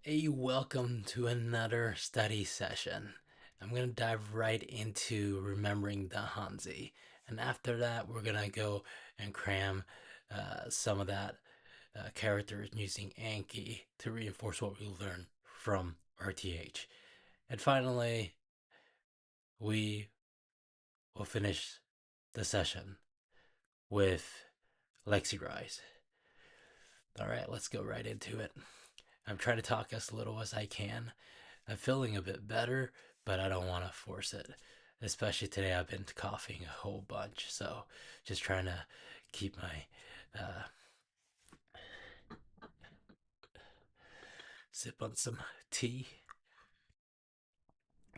Hey, welcome to another study session. I'm going to dive right into remembering the hanzi. And after that, we're going to go and cram some of that characters using anki to reinforce what we learned from RTH. And finally, we will finish the session with lexirise. All right, let's go right into it. I'm trying to talk as little as I can. I'm feeling a bit better, but I don't want to force it. Especially today, I've been coughing a whole bunch, so just trying to keep my sip on some tea,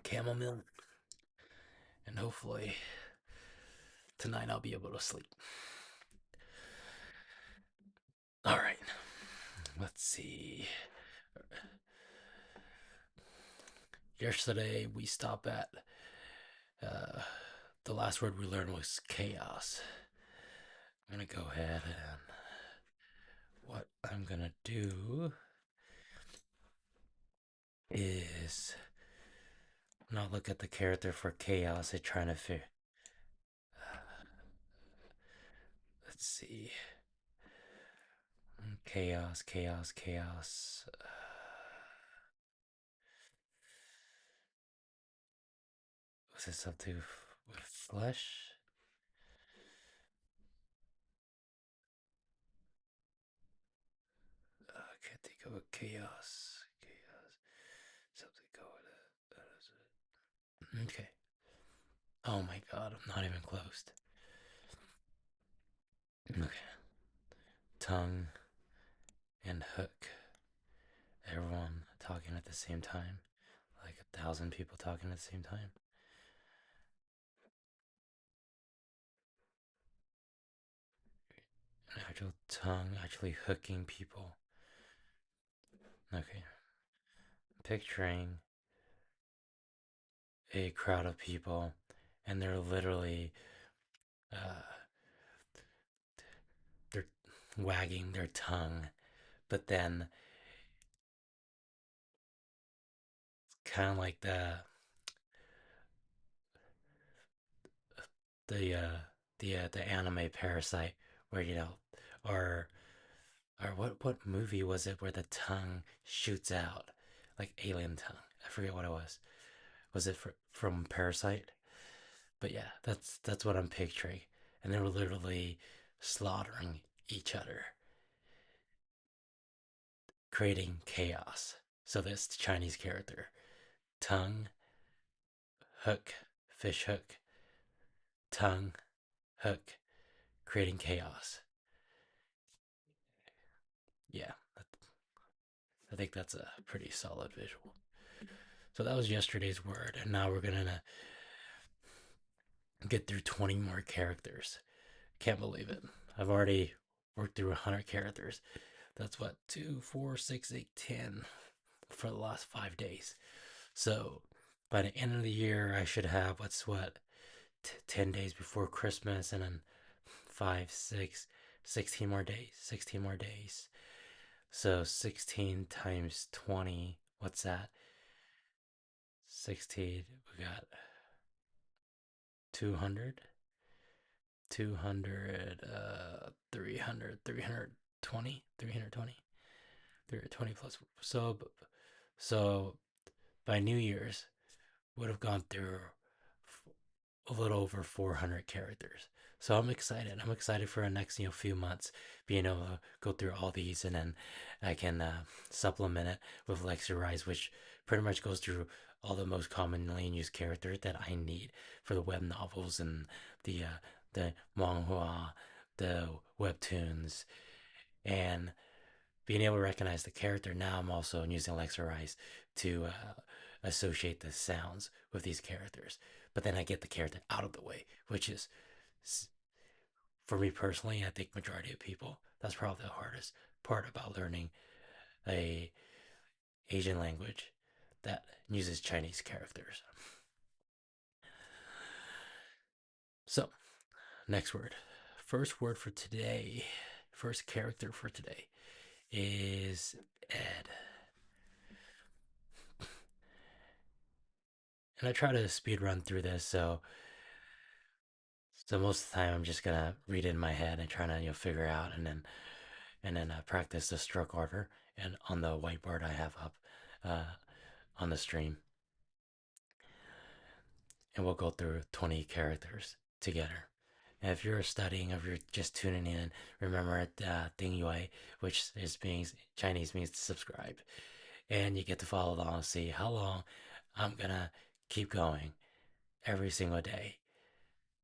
chamomile, and hopefully tonight I'll be able to sleep. All right, let's see. Yesterday we stopped at uh, the last word we learned was chaos. I'm gonna go ahead and what I'm gonna do is not look at the character for chaos and trying to figure. Let's see. Chaos, chaos, chaos. Was this something with flesh? I can't think of a chaos. Chaos. Something go with it. Okay. Oh my god, I'm not even close. Okay. Tongue and hook. Everyone talking at the same time. Like 1,000 people talking at the same time. An actual tongue actually hooking people. Okay. Picturing a crowd of people and they're literally uh, they're wagging their tongue, but then kind of like the uh, the anime Parasite, where or or what movie was it where the tongue shoots out like alien tongue? I forget what it was. Was it from Parasite? But yeah, that's what I'm picturing, and they were literally slaughtering each other, creating chaos. So this Chinese character, tongue, hook, fish hook, tongue, hook, creating chaos. Yeah, I think that's a pretty solid visual. So that was yesterday's word, and now we're gonna get through 20 more characters. Can't believe it. I've already worked through 100 characters. That's what, 2, 4, 6, 8, 10 for the last 5 days. So by the end of the year, I should have 10 days before Christmas, and then 5, 6, 16 more days. 16 more days. So 16 times 20, what's that? 16, we got 200, 200, 300, 320, 320, 320 plus. So by New Year's, would have gone through a little over 400 characters. So I'm excited. I'm excited for the next few months, being able to go through all these, and then I can supplement it with lexirise, which pretty much goes through all the most commonly used characters that I need for the web novels and the manhua, the webtoons, and being able to recognize the character. Now I'm also using lexirise to associate the sounds with these characters. But then I get the character out of the way, which is, for me personally, I think majority of people, that's probably the hardest part about learning a Asian language that uses Chinese characters. So, next word. First word for today, first character for today is Ed. and I try to speed run through this. So most of the time I'm just gonna read it in my head and trying to figure out, and then practice the stroke order and on the whiteboard I have up uh, on the stream, and we'll go through 20 characters together. And if you're studying, if you're just tuning in, remember Ding Yue, which is means Chinese means to subscribe, and you get to follow along and see how long I'm gonna keep going every single day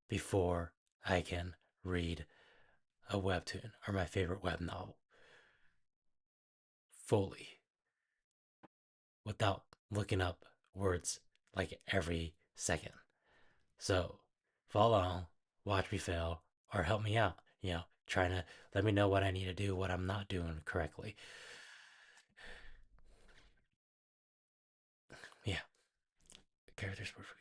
before I can read a webtoon or my favorite web novel fully without looking up words like every second. So follow along, watch me fail, or help me out. Trying to let me know what I need to do, what I'm not doing correctly. Yeah, characters for features.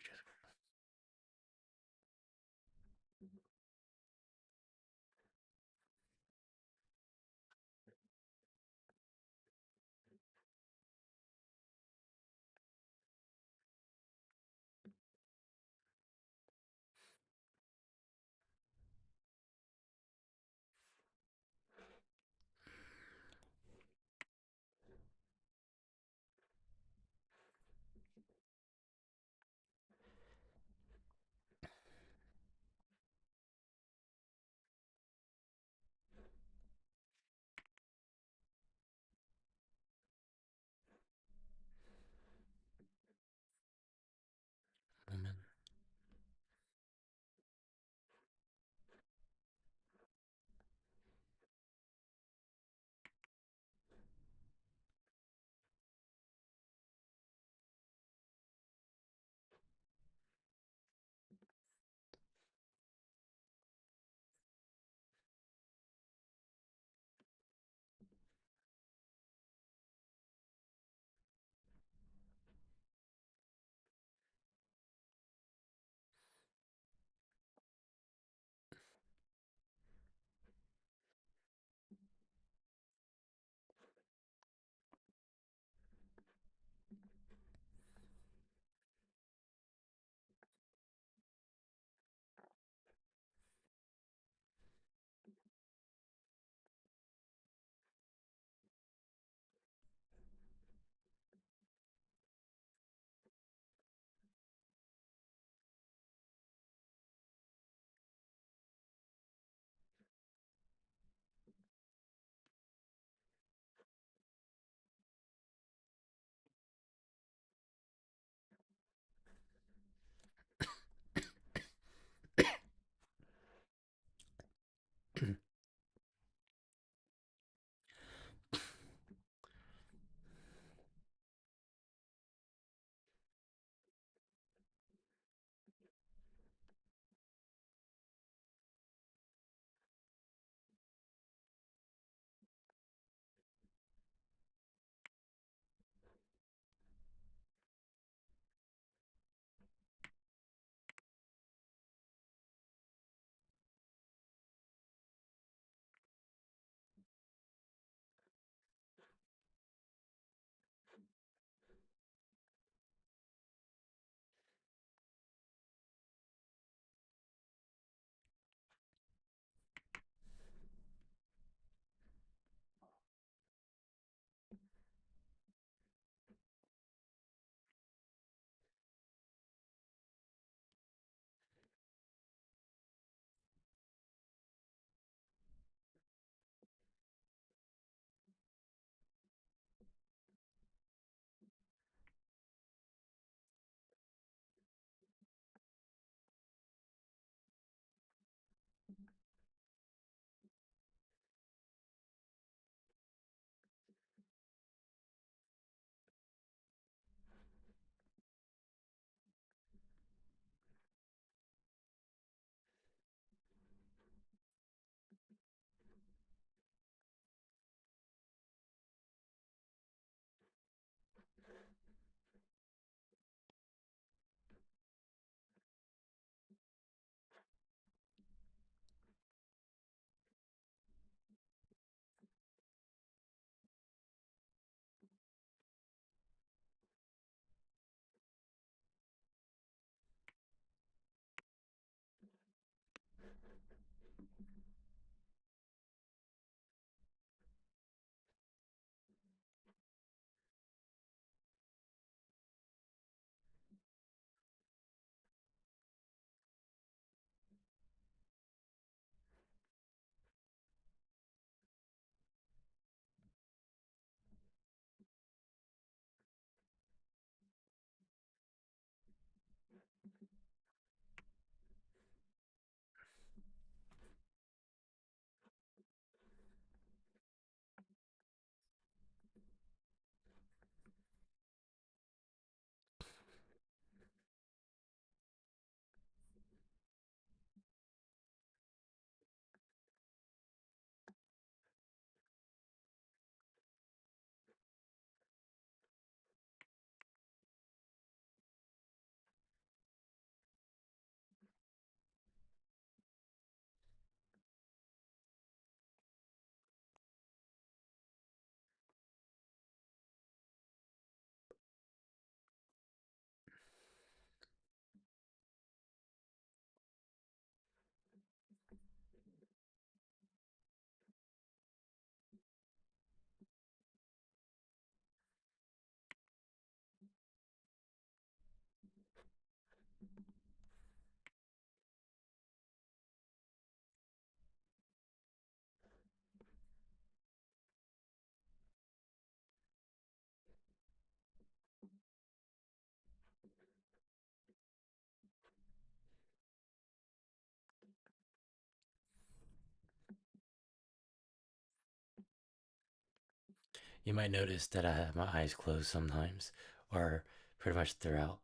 You might notice that I have my eyes closed sometimes, or pretty much throughout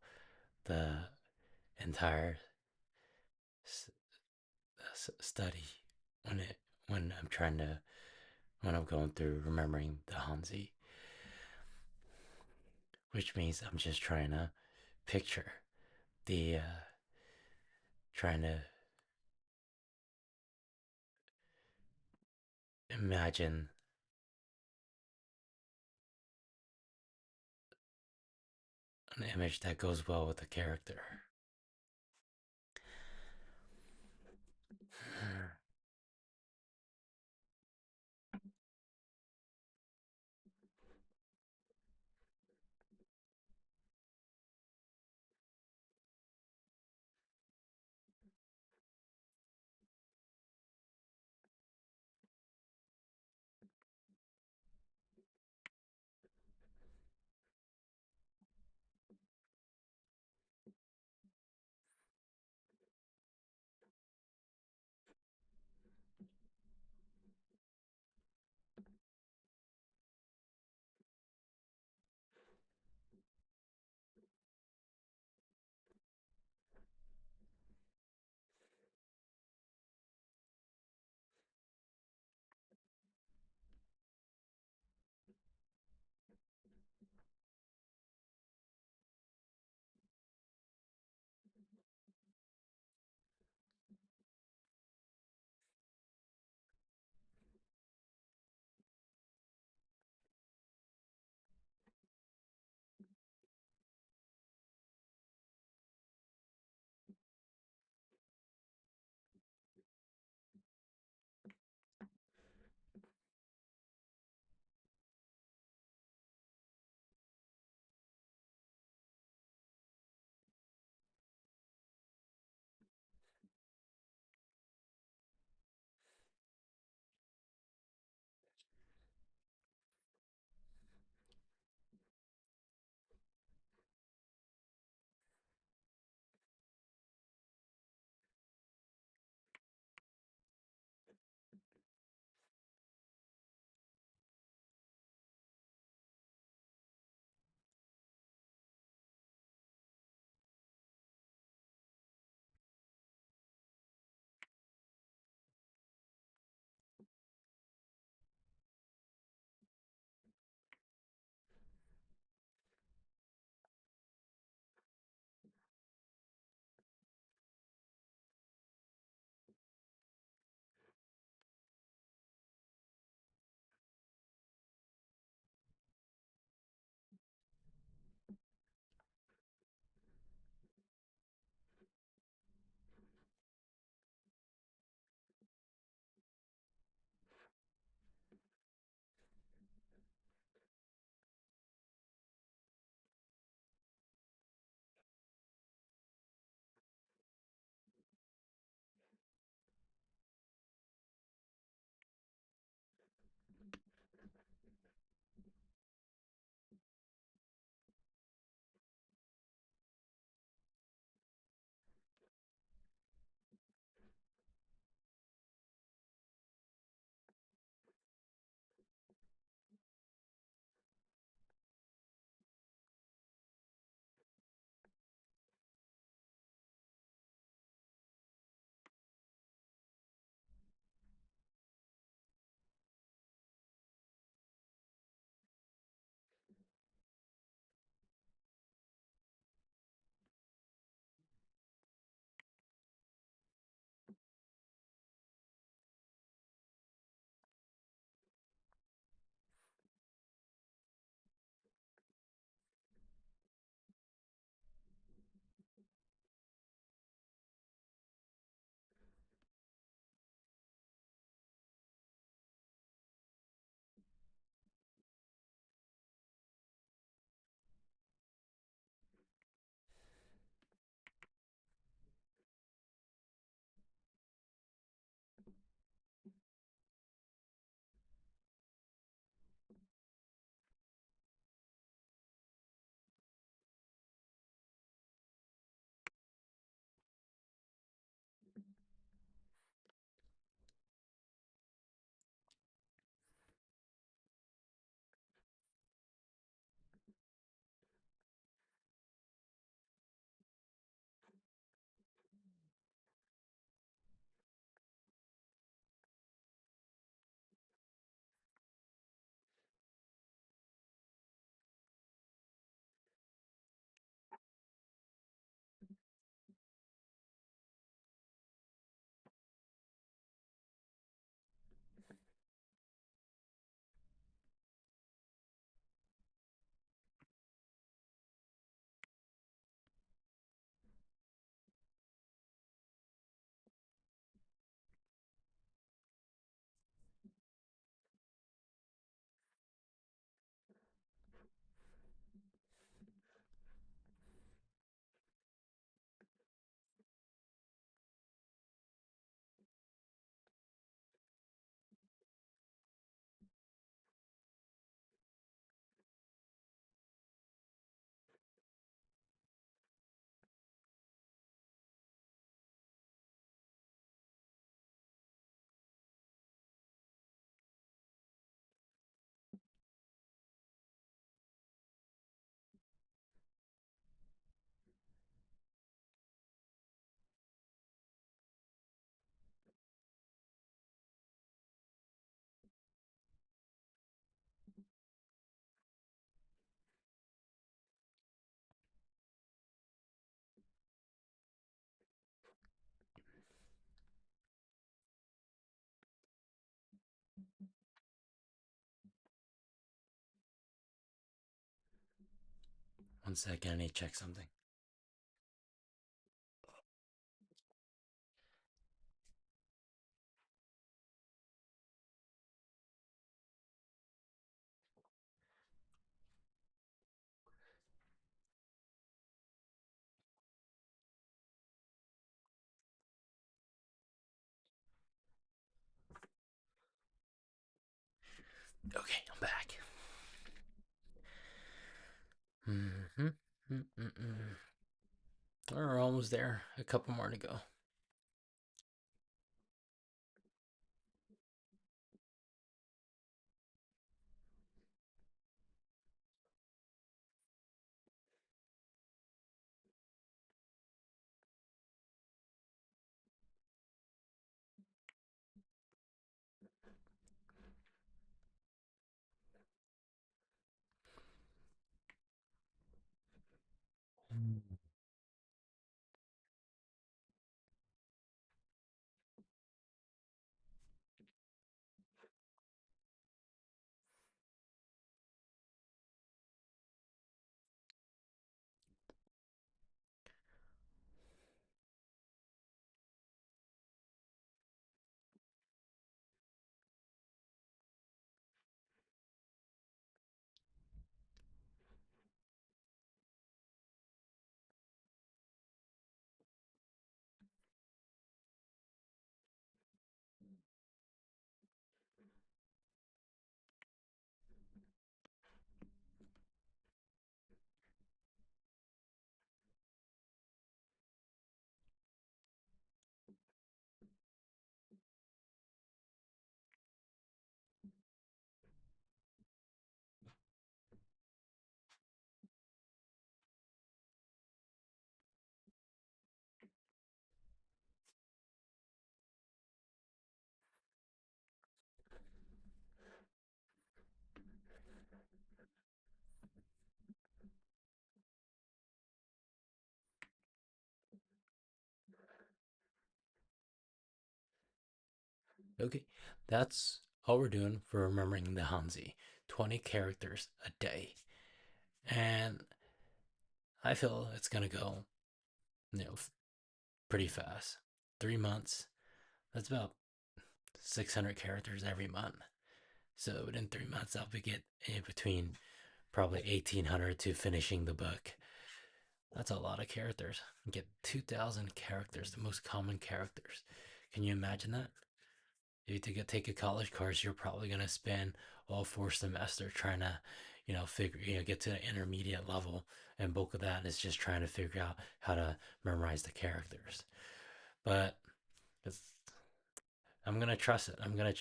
the entire study when it when I'm trying to when I'm going through remembering the hanzi, which means I'm just trying to picture the trying to imagine an image that goes well with the character. One second, I need to check something. Okay, I'm back. Mm-hmm. Mm-mm-mm. We're almost there. A couple more to go. Okay, that's all we're doing for remembering the hanzi. 20 characters a day. And I feel it's gonna go, you know, pretty fast. 3 months. That's about 600 characters every month. So within 3 months, I'll be get in between probably 1800 to finishing the book. That's a lot of characters. Get 2,000 characters, the most common characters. Can you imagine that? If you take a college course, you're probably gonna spend all 4 semesters trying to, get to the intermediate level, and bulk of that is just trying to figure out how to memorize the characters. But it's, I'm gonna trust it. I'm gonna,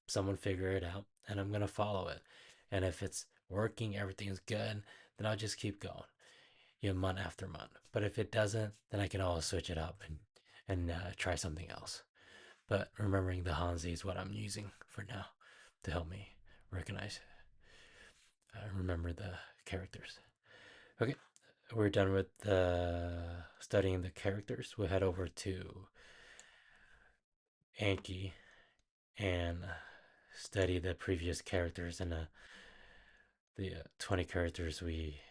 someone figure it out, and I'm gonna follow it. And if it's working, everything's good, then I'll just keep going, month after month. But if it doesn't, then I can always switch it up and try something else. But remembering the hanzi is what I'm using for now to help me recognize, remember the characters. Okay, we're done with studying the characters. We'll head over to Anki and study the previous characters and the 20 characters we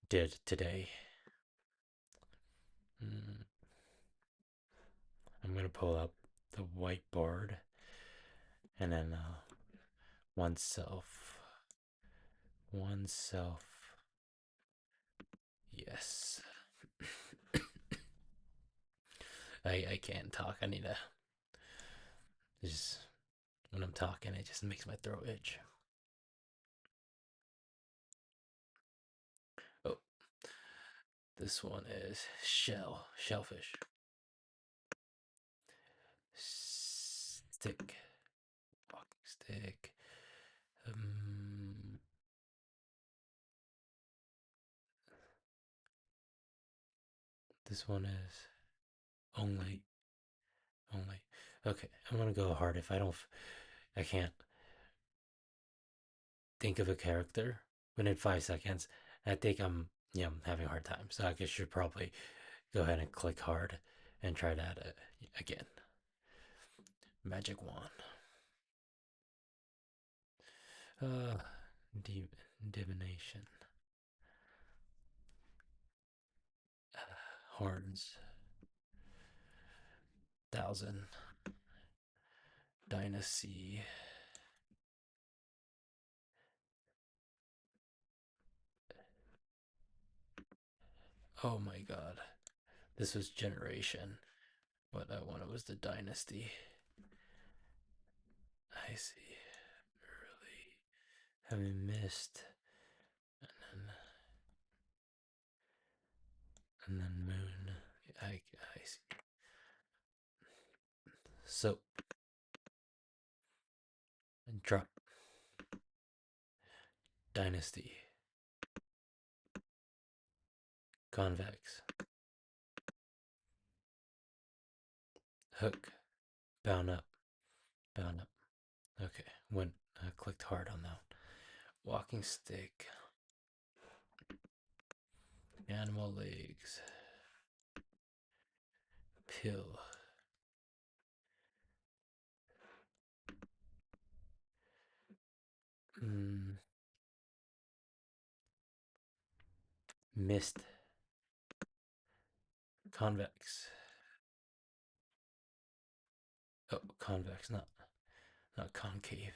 did today. Mm, I'm gonna pull up the whiteboard and then oneself, oneself. Yes, I can't talk. I need to just when I'm talking, it just makes my throat itch. Oh, this one is shellfish, stick, walking stick. Um, this one is only, only. Okay, I'm gonna go hard. If I don't, I can't think of a character within 5 seconds. I think I'm having a hard time. So I guess you should probably go ahead and click hard and try that again. Magic wand. Uh, divination. horns, thousand, dynasty, oh my god, this was generation. What I wanted was the dynasty. I see. Early. Having missed. And then moon. I see. So, drop. Dynasty. Convex. Hook. Bound up. Bound up. Okay. Went. I clicked hard on that. Walking stick. Animal legs. Pill. Mist. Convex. Oh, convex, not concave.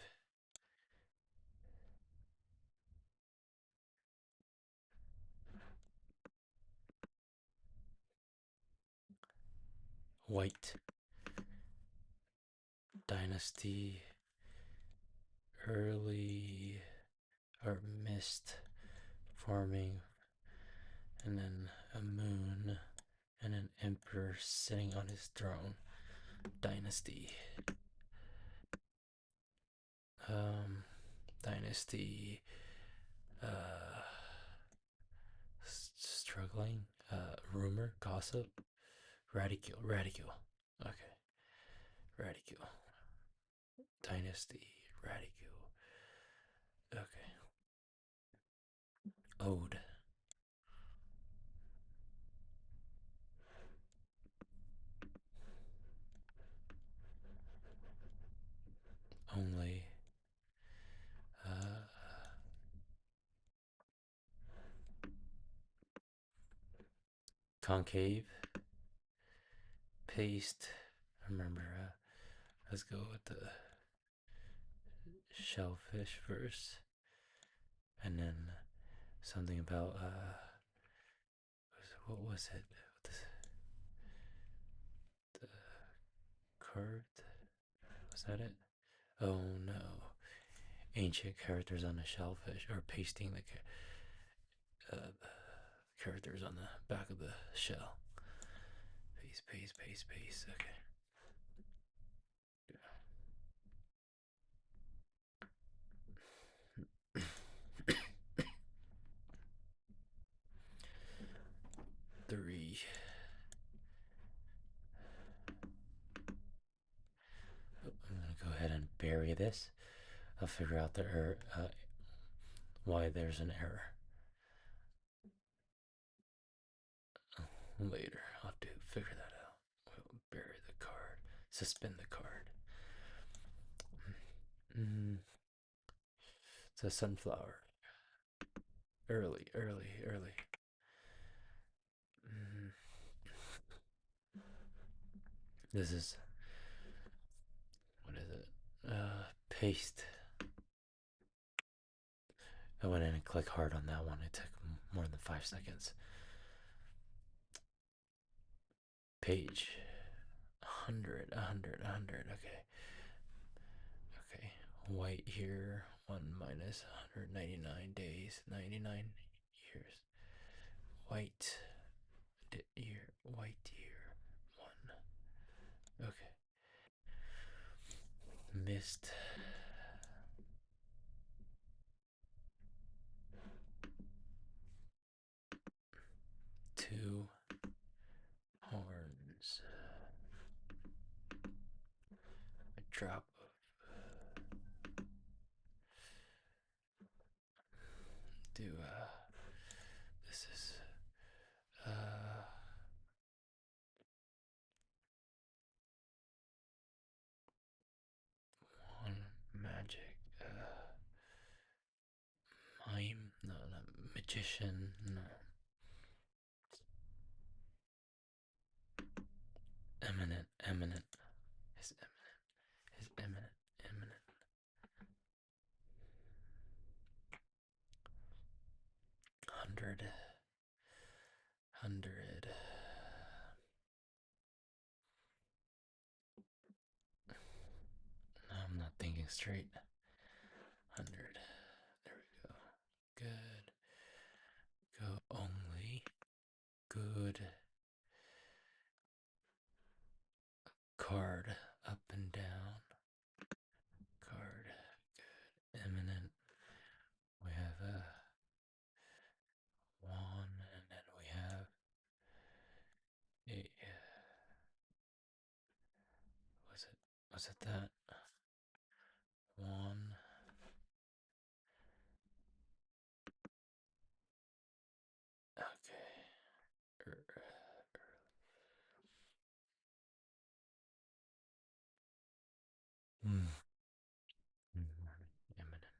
White. Dynasty. Early or mist forming, and then a moon, and an emperor sitting on his throne. Dynasty. Dynasty. Uh, struggling. Rumor, gossip, radicule. Okay, radicule. Dynasty, radicule. Okay. Ode. Only. Uh, concave. Paste. Remember, let's go with the shellfish first, and then something about what was it? The card? Was that it? Oh no! Ancient characters on the shellfish, or pasting the characters on the back of the shell. Paste. Okay. 3. I'm gonna go ahead and bury this. I'll figure out the why there's an error later. I'll figure that out. We'll bury the card, suspend the card. It's a sunflower. Early. This is, what is it? Paste. I went in and clicked hard on that one. It took more than 5 seconds. Page. 100. Okay. White here. 1 minus 199 days. 99 years. White year. 1. Okay. Mist. 2 horns. A drop of this is one magic mime, no, not magician, no. hundred, hundred. I'm not thinking straight. 100. There we go. Good. Go only. Good. Card up and down. Card. Good. Imminent. We have a one, and then we have a. Was it? Was it that? One. Okay. Mm. Imminent.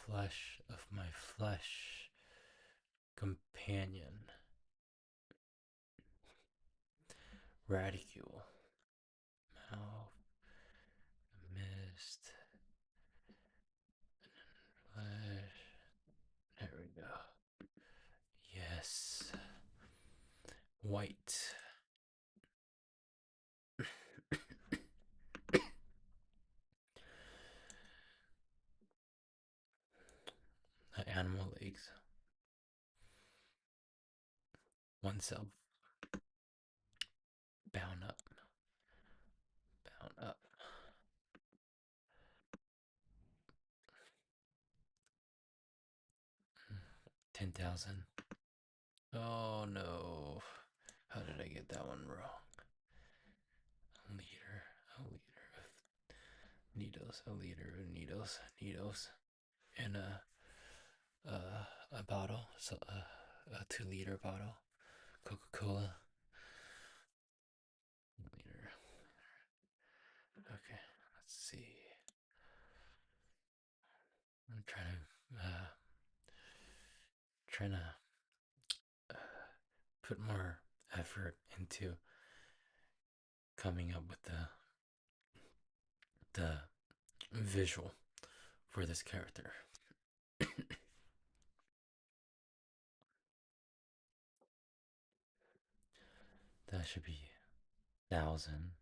Flesh of my flesh. Companion. Radicule. Mouth. Mist. Flesh. There we go. Yes. White. Animal legs. Oneself. Bound up. Bound up. 10,000. Oh no. How did I get that one wrong? A liter. A liter of needles. A liter of needles. Needles. In a bottle. So a 2-liter bottle. Coca-Cola. Liter. Okay. Let's see. I'm trying to put more effort into coming up with the visual for this character. That should be 1,000,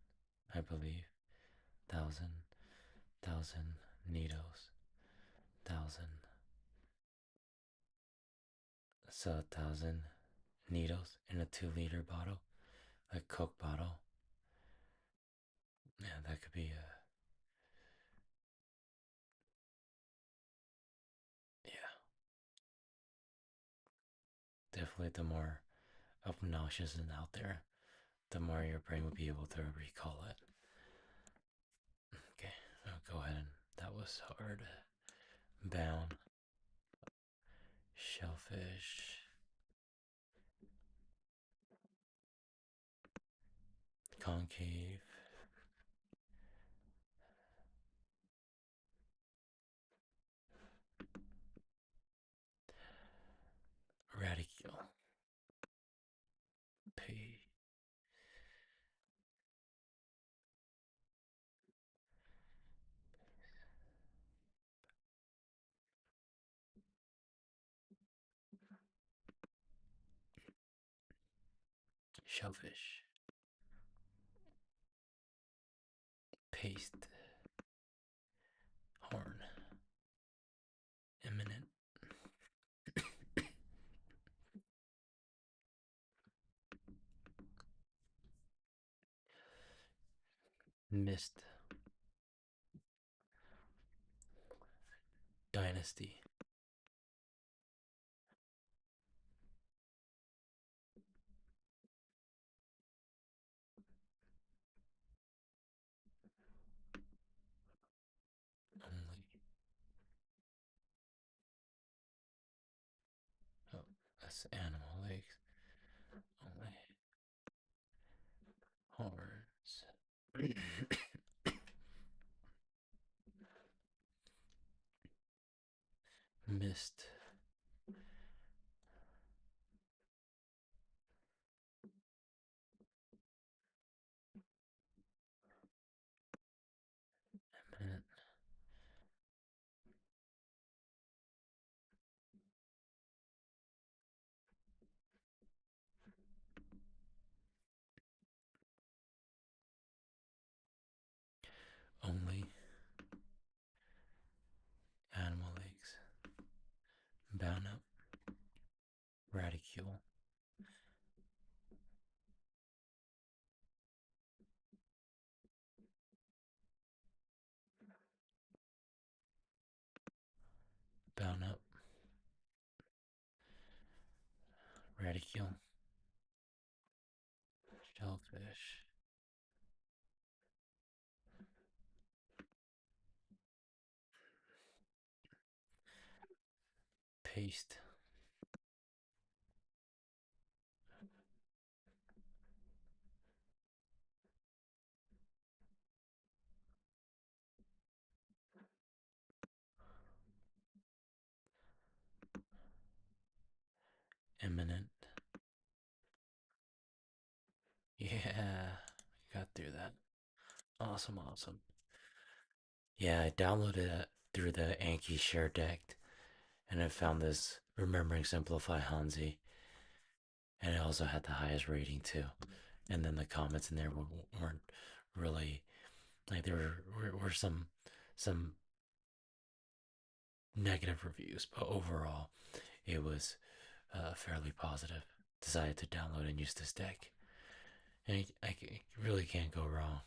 I believe. 1,000 needles. 1,000. So 1,000 needles in a 2-liter bottle, a Coke bottle. Yeah, that could be a. Yeah, definitely the more obnoxious and out there, the more your brain would be able to recall it. Okay, I'll go ahead and that was hard. Bound. Shellfish. Concave. Radicule. Pay. Shellfish. Paste. Horn. Imminent. Mist. Dynasty. Only. Oh, that's animal legs. Only. Horns. Mist. only animal legs, bound up, radicule, bound up, radicule, shellfish, paste, imminent. Yeah, got through that. Awesome, awesome. Yeah, I downloaded it through the Anki share deck, and I found this Remembering Simplify Hanzi, and it also had the highest rating too. And then the comments in there weren't really like there were some negative reviews, but overall it was fairly positive. Decided to download and use this deck, and I really can't go wrong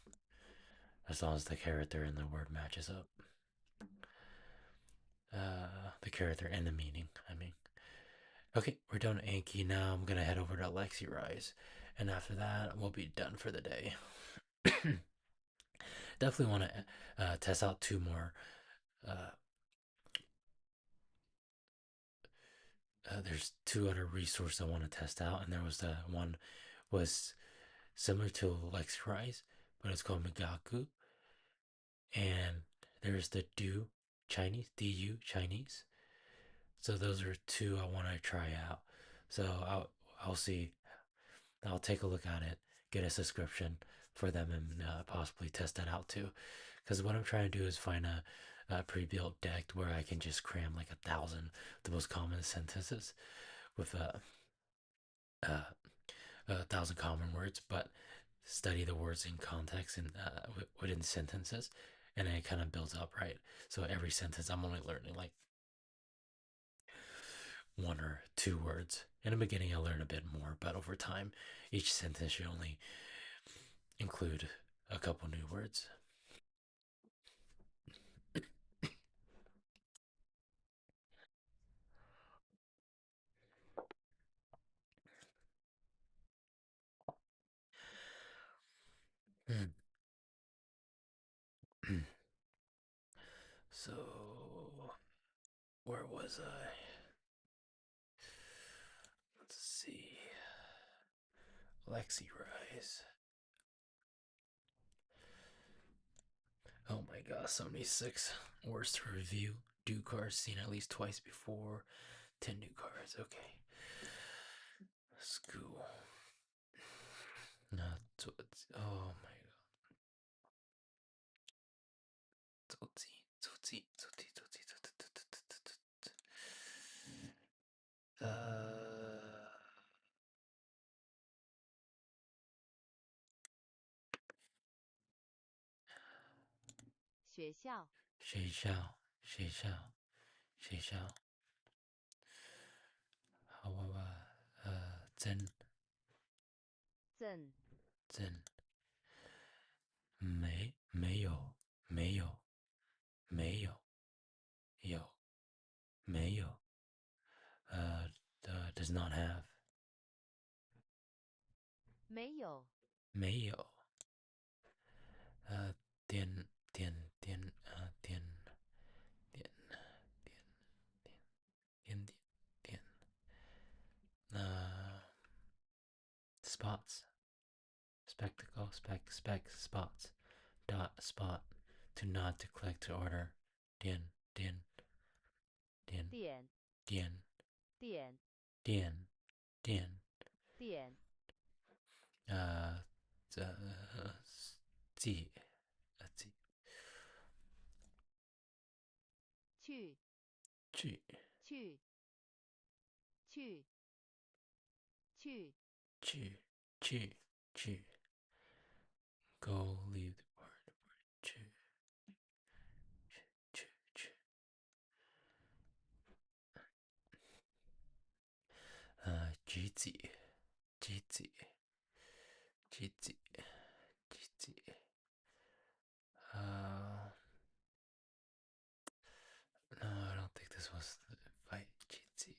as long as the character and the word matches up. The character and the meaning. I mean, okay, we're done Anki now. I'm gonna head over to lexirise, and after that we'll be done for the day. Definitely want to test out two more. Uh, there's two other resources I want to test out, and there was the one was similar to lexirise, but it's called Migaku, and there's the Du Chinese. So those are two I want to try out. So I'll see. I'll take a look at it, get a subscription for them, and possibly test that out too. Because what I'm trying to do is find a pre-built deck where I can just cram like 1,000 the most common sentences with uh, 1,000 common words, but study the words in context and within sentences, and then it kind of builds up, right? So every sentence I'm only learning like one or two words. In the beginning, I learn a bit more, but over time, each sentence should only include a couple new words. So, where was I? Let's see. Lexirise. Oh my god, 76 words to review. Do cards seen at least twice before. 10 new cards. Okay. School. No, oh my god. Uh, 学校学校，好吧吧，真赠真没有没有does not have 没有没有点点点点点点点spots spectacle spots dot spot to nod to click to order 点点点点点点点呃记记去去去去去去去去 go leave the word 去 Jitsi. Jitsi. Jitsi. Jitsi. No, I don't think this was the fight. Jitsi.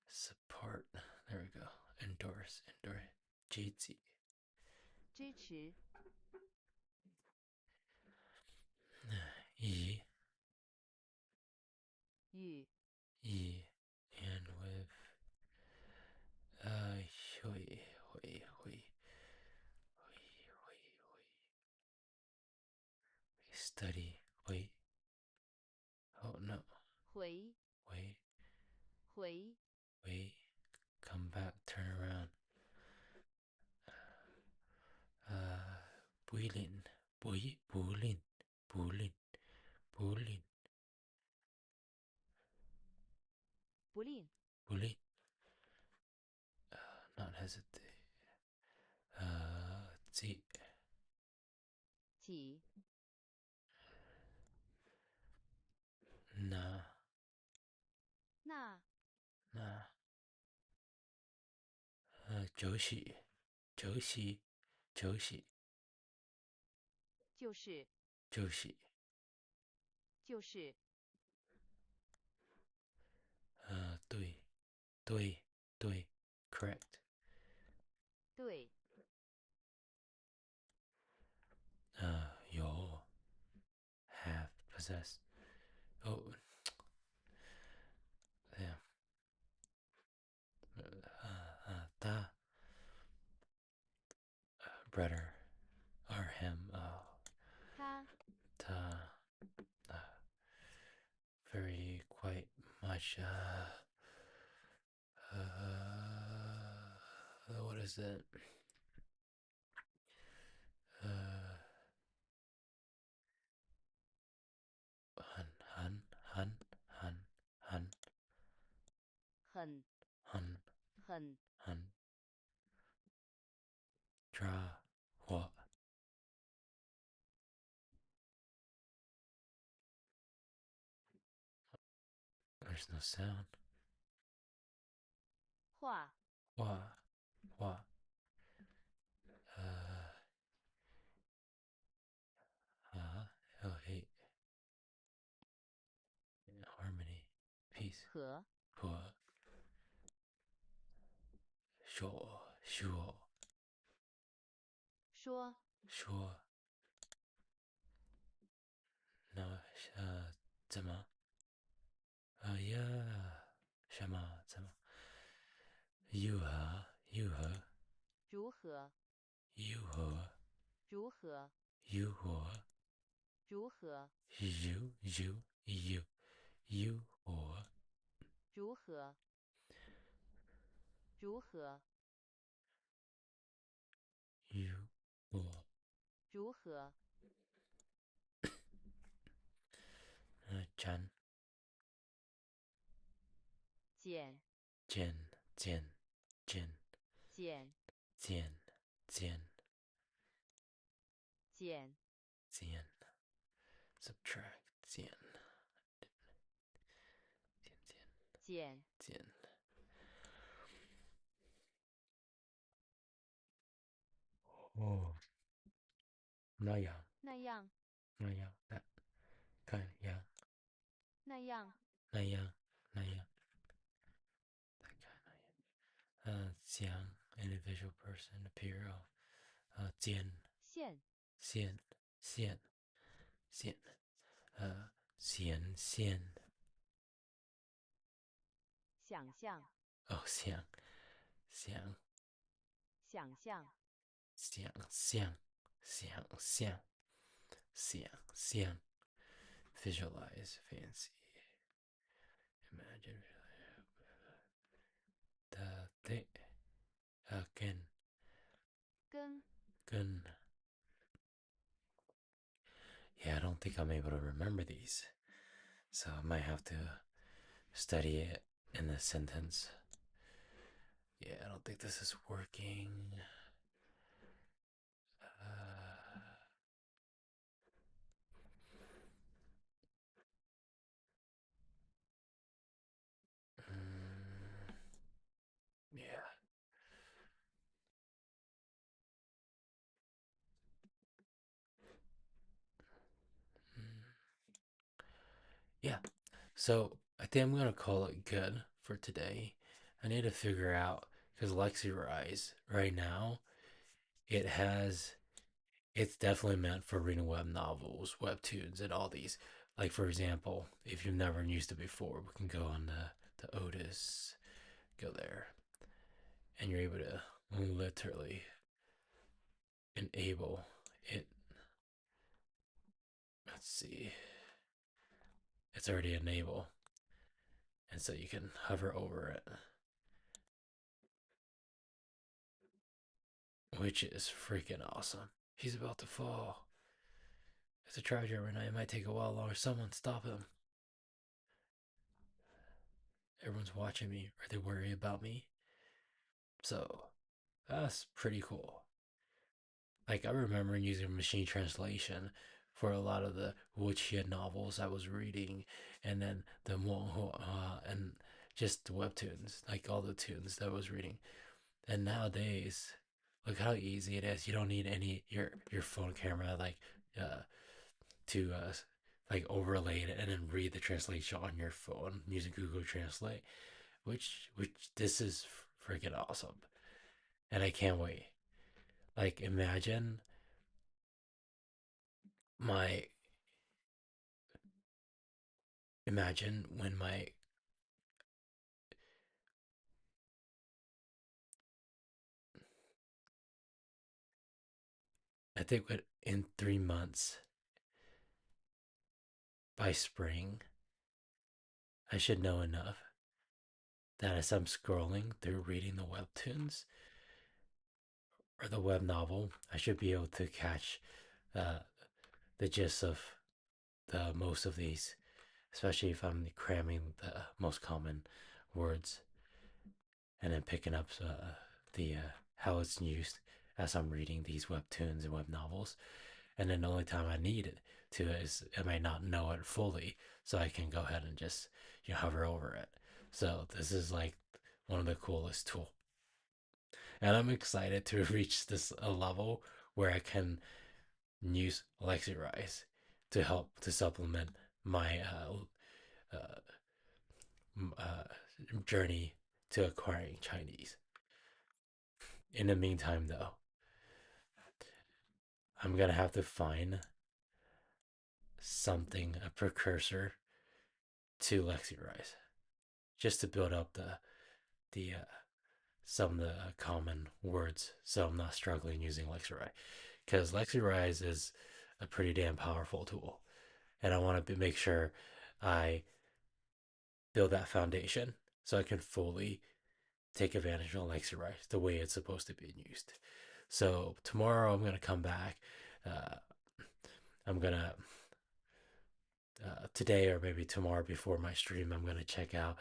Support. There we go. Endorse. Endorse. Jitsi. 支持，E. 与， E. And with hui. Hui. Hui. Study. Wait. Oh no. 回， Wait. 回， Wait. Come back. Turn around. Builin. Bulin. Bulin. Bulin. 不吝， Bulin. Not hesitate. Zi. 己， Na. 那， Na. Joshi. Joshi. Joshi. 就是， Joshi. 就是， Dui. Dui. Dui. Correct. 对， Yo. Have. Possess. Oh. Damn. Ta. Brother. Or him.他， Ta. Very quite much. What is it? Hun. Hun. Hun. Hun. Hun. 很， Hun. 很， Hun. Draw. What? There's no sound. 画， What? What? Oh, hate. Harmony. Peace. 和， Hua. Sure. Sure. 说， Sure. No. 怎么？Yeah. 什么？怎么？如何？如何？如何，如何？如何，如何？如何，如如如如何？如何，如何，如何？如何，占减，减减减减，减减减，减 subtract 减减，减哦，那样那样，那样看样那样，那样那样将 individual person appear 减线，线线线弦线想象，哦想想想象，想象想象想象 visualize fancy imagine the again 跟， gun. Yeah, I don't think I'm able to remember these, so I might have to study it in the sentence. Yeah, I don't think this is working. Yeah, Yeah. So I think I'm gonna call it good for today. I need to figure out because lexirise right now it has it's definitely meant for reading web novels, webtoons, and all these. Like for example, if you've never used it before, we can go on the Otis, go there, and you're able to literally enable it. Let's see, it's already enabled, and so you can hover over it, which is freaking awesome. He's about to fall. It's a tragedy right now. It might take a while longer. Someone stop him. Everyone's watching me. Are they worried about me? So that's pretty cool. Like I remember using machine translation for a lot of the wuxia novels I was reading, and then the manhua and just the webtoons, like all the tunes that I was reading. And nowadays, look how easy it is. You don't need any your phone camera uh to like overlay it and then read the translation on your phone using Google Translate, which this is freaking awesome, and I can't wait. Like my imagine when my I think in 3 months by spring I should know enough that as I'm scrolling through reading the webtoons or the web novel, I should be able to catch uh, the gist of the most of these, especially if I'm cramming the most common words and then picking up the how it's used as I'm reading these webtoons and web novels. And then the only time I need it to is I may not know it fully, so I can go ahead and just hover over it. So this is like one of the coolest tools, and I'm excited to reach this a level where I can use lexirise to help to supplement my uh, journey to acquiring Chinese. In the meantime, though, I'm gonna have to find something, a precursor to lexirise, just to build up the some of the common words, so I'm not struggling using lexirise. Because lexirise is a pretty damn powerful tool, and I want to make sure I build that foundation so I can fully take advantage of lexirise the way it's supposed to be used. So tomorrow I'm gonna come back. Uh, I'm gonna today or maybe tomorrow before my stream, I'm gonna check out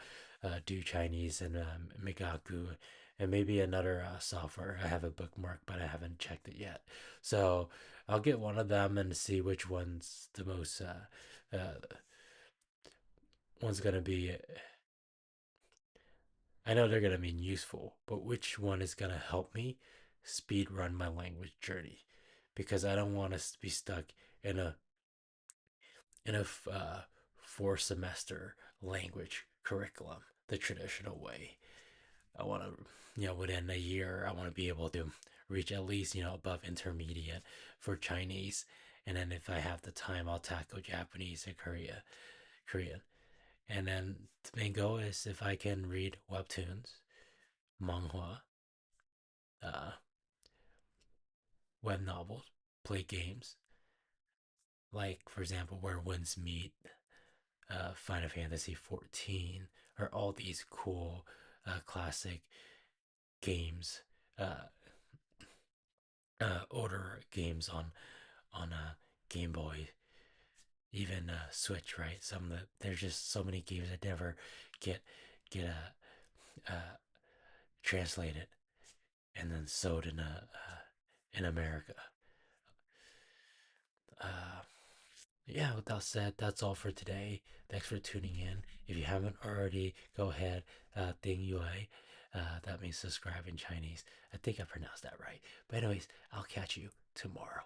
Do Chinese and Migaku and maybe another software. I have a bookmark, but I haven't checked it yet. So I'll get one of them and see which one's the most one's gonna be. I know they're gonna be useful, but which one is gonna help me speed run my language journey? Because I don't want to be stuck in a 4 semester language curriculum the traditional way. I want to, within a year, I want to be able to reach at least, above intermediate for Chinese. And then if I have the time, I'll tackle Japanese and Korean. And then the main goal is if I can read webtoons, manhua, uh, web novels, play games, like, for example, Where Winds Meet, Final Fantasy 14, or all these cool classic games, uh, older games on Game Boy, even Switch. Right? There's just so many games that never get get translated and then sold in America. Uh, yeah, with that said, that's all for today. Thanks for tuning in. If you haven't already, go ahead, Ding Yue. That means subscribe in Chinese. I think I pronounced that right. But anyways, I'll catch you tomorrow.